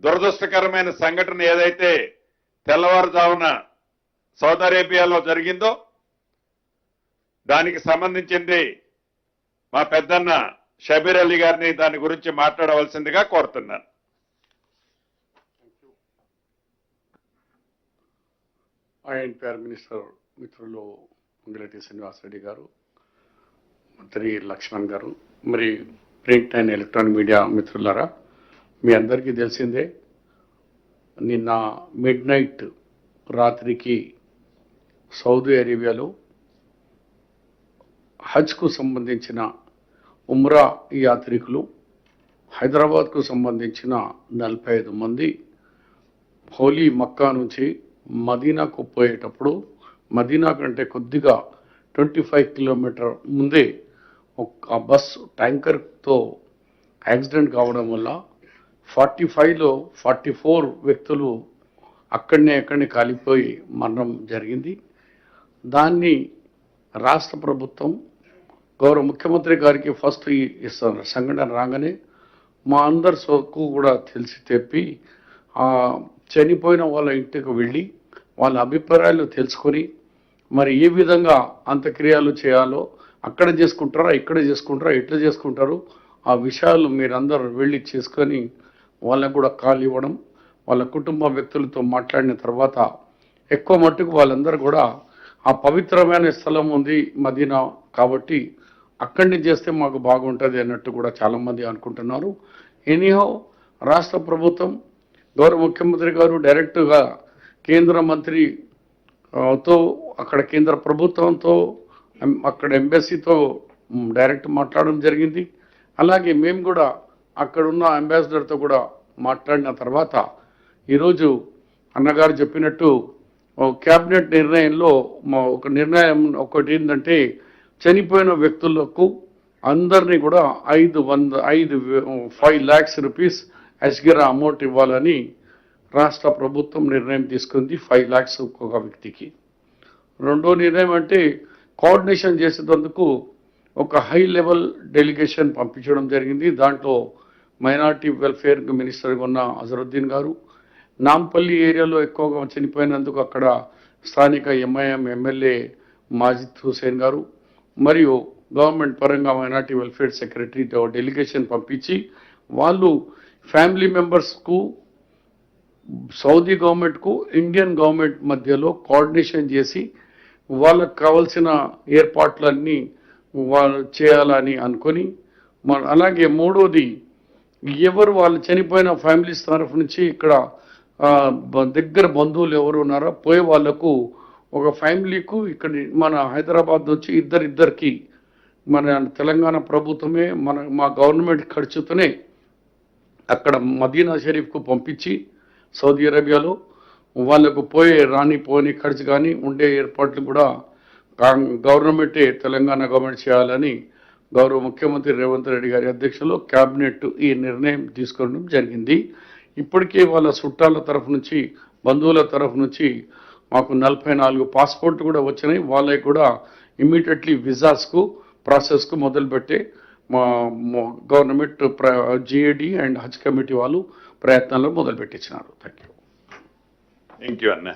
దురదృష్టకరమైన సంఘటన ఏదైతే తెల్లవారుజామున సౌదీ అరేబియాలో జరిగిందో దానికి సంబంధించింది మా పెద్దన్న షబీర్ అలీ గారిని దాని గురించి మాట్లాడవలసిందిగా కోరుతున్నాను. ఐఎన్పిఆర్ మినిస్టర్ మిత్రులు పొంగులేటి శ్రీనివాసరెడ్డి గారు, మంత్రి లక్ష్మణ్ గారు, మరి ప్రింట్ అండ్ ఎలక్ట్రానిక్ మీడియా మిత్రులారా, మీ అందరికీ తెలిసిందే నిన్న మిడ్ నైట్ రాత్రికి సౌదీ అరేబియాలో హజ్కు సంబంధించిన ఉమ్రా యాత్రికులు హైదరాబాద్కు సంబంధించిన 45 మంది హోలీ మక్కా నుంచి మదీనాకు పోయేటప్పుడు మదీనా కంటే కొద్దిగా 25 కిలోమీటర్ ముందే ఒక బస్సు ట్యాంకర్తో యాక్సిడెంట్ కావడం వల్ల 45లో 44 వ్యక్తులు అక్కడనే కాలిపోయి మరణం జరిగింది. దాన్ని రాష్ట్ర ప్రభుత్వం గౌరవ ముఖ్యమంత్రి గారికి ఫస్ట్ ఈ సంఘటన రాగానే మా అందరి సోకు కూడా తెలిసి తెప్పి చనిపోయిన వాళ్ళ ఇంటికి వెళ్ళి వాళ్ళ అభిప్రాయాలు తెలుసుకొని మరి ఏ విధంగా అంత్యక్రియలు చేయాలో అక్కడ చేసుకుంటారా ఇక్కడ చేసుకుంటారా ఎట్లా చేసుకుంటారు ఆ విషయాలు మీరందరూ వెళ్ళి చేసుకొని వాళ్ళకు కూడా కాల్ ఇవ్వడం, వాళ్ళ కుటుంబ వ్యక్తులతో మాట్లాడిన తర్వాత ఎక్కువ మట్టుకు వాళ్ళందరూ కూడా ఆ పవిత్రమైన స్థలం ఉంది మదీనా కాబట్టి అక్కడిని చేస్తే మాకు బాగుంటుంది అన్నట్టు కూడా చాలామంది అనుకుంటున్నారు. ఎనీహో రాష్ట్ర ప్రభుత్వం గౌరవ ముఖ్యమంత్రి గారు డైరెక్ట్గా కేంద్ర మంత్రితో అక్కడ కేంద్ర ప్రభుత్వంతో అక్కడ ఎంబసీతో డైరెక్ట్ మాట్లాడడం జరిగింది. అలాగే మేము కూడా అక్కడున్న అంబాసిడర్తో కూడా మాట్లాడిన తర్వాత ఈరోజు అన్నగారు చెప్పినట్టు క్యాబినెట్ నిర్ణయంలో ఒక నిర్ణయం ఒకటి ఏంటంటే చనిపోయిన వ్యక్తులకు అందరినీ కూడా 5 lakhs రూపీస్ అష్గిరా అమౌంట్ ఇవ్వాలని రాష్ట్ర ప్రభుత్వం నిర్ణయం తీసుకుంది 5 lakhs ఒక్కొక్క వ్యక్తికి. రెండో నిర్ణయం అంటే కోఆర్డినేషన్ చేసేందుకు ఒక హై లెవెల్ డెలిగేషన్ పంపించడం జరిగింది. దాంట్లో మైనార్టీ వెల్ఫేర్ మినిస్టర్గా ఉన్న అజరుద్దీన్ గారు, నాంపల్లి ఏరియాలో ఎక్కువగా చనిపోయినందుకు అక్కడ స్థానిక ఎంఐఎం ఎమ్మెల్యే మాజిద్ హుసేన్ గారు మరియు గవర్నమెంట్ పరంగా మైనార్టీ వెల్ఫేర్ సెక్రటరీ డెలిగేషన్ పంపించి వాళ్ళు ఫ్యామిలీ మెంబర్స్కు సౌదీ గవర్నమెంట్కు ఇండియన్ గవర్నమెంట్ మధ్యలో కోఆర్డినేషన్ చేసి వాళ్ళకు కావాల్సిన ఏర్పాట్లన్నీ వాళ్ళు చేయాలని అనుకొని అలాగే మూడోది ఎవరు వాళ్ళు చనిపోయిన ఫ్యామిలీస్ తరఫు నుంచి ఇక్కడ దగ్గర బంధువులు ఎవరు ఉన్నారో పోయే వాళ్లకు ఒక ఫ్యామిలీకు ఇక్కడ మన హైదరాబాద్ నుంచి ఇద్దరికి మన తెలంగాణ ప్రభుత్వమే మా గవర్నమెంట్ ఖర్చుతోనే అక్కడ మదీనా షరీఫ్కు పంపించి సౌదీ అరేబియాలో వాళ్ళకు పోని ఖర్చు కానీ ఉండే ఏర్పాట్లు కూడా గవర్నమెంటే తెలంగాణ గవర్నమెంట్ చేయాలని గౌరవ ముఖ్యమంత్రి రేవంత్ రెడ్డి గారి అధ్యక్షతలో క్యాబినెట్ ఈ నిర్ణయం తీసుకోవడం జరిగింది. ఇప్పటికే వాళ్ళ చుట్టాల తరఫు నుంచి బంధువుల తరఫు నుంచి మాకు 44 పాస్పోర్ట్ కూడా వచ్చినాయి. వాళ్ళకి కూడా ఇమ్మీడియట్లీ విజాస్కు ప్రాసెస్కు మొదలుపెట్టే మా government GAD and Haj committee వాళ్ళు ప్రయత్నాలు మొదలుపెట్టించినారు. థ్యాంక్ యూ అన్న.